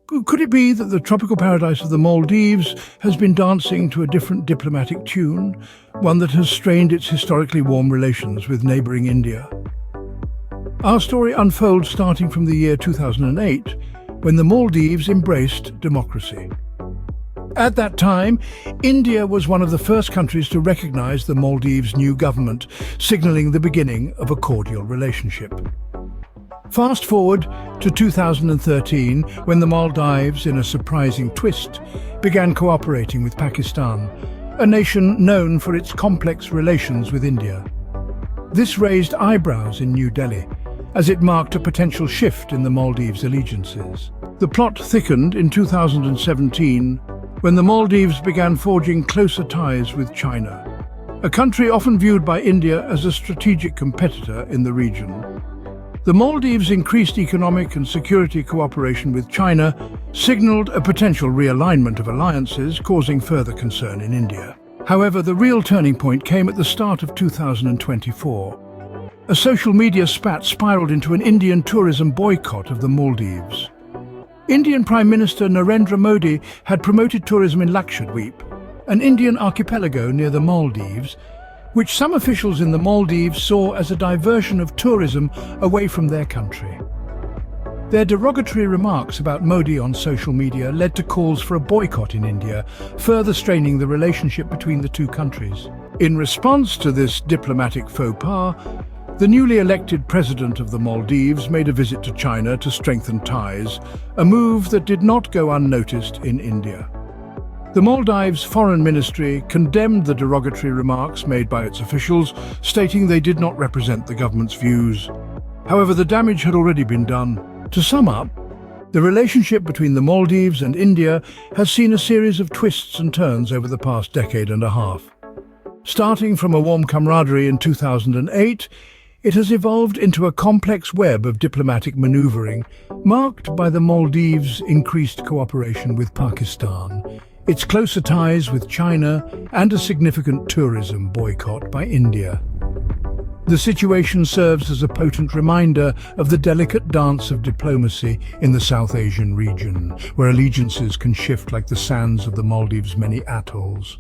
Could it be that the tropical paradise of the Maldives has been dancing to a different diplomatic tune, one that has strained its historically warm relations with neighbouring India? Our story unfolds starting from the year 2008, when the Maldives embraced democracy. At that time, India was one of the first countries to recognise the Maldives' new government, signalling the beginning of a cordial relationship. Fast forward to 2013, when the Maldives, in a surprising twist, began cooperating with Pakistan, a nation known for its complex relations with India. This raised eyebrows in New Delhi, as it marked a potential shift in the Maldives' allegiances. The plot thickened in 2017, when the Maldives began forging closer ties with China, a country often viewed by India as a strategic competitor in the region. The Maldives' increased economic and security cooperation with China signaled a potential realignment of alliances, causing further concern in India. However, the real turning point came at the start of 2024. A social media spat spiraled into an Indian tourism boycott of the Maldives. Indian Prime Minister Narendra Modi had promoted tourism in Lakshadweep, an Indian archipelago near the Maldives, which some officials in the Maldives saw as a diversion of tourism away from their country. Their derogatory remarks about Modi on social media led to calls for a boycott in India, further straining the relationship between the two countries. In response to this diplomatic faux pas, the newly elected president of the Maldives made a visit to China to strengthen ties, a move that did not go unnoticed in India. The Maldives Foreign Ministry condemned the derogatory remarks made by its officials, stating they did not represent the government's views. However, the damage had already been done. To sum up, the relationship between the Maldives and India has seen a series of twists and turns over the past decade and a half. Starting from a warm camaraderie in 2008, it has evolved into a complex web of diplomatic maneuvering, marked by the Maldives' increased cooperation with Pakistan, its closer ties with China, and a significant tourism boycott by India. The situation serves as a potent reminder of the delicate dance of diplomacy in the South Asian region, where allegiances can shift like the sands of the Maldives' many atolls.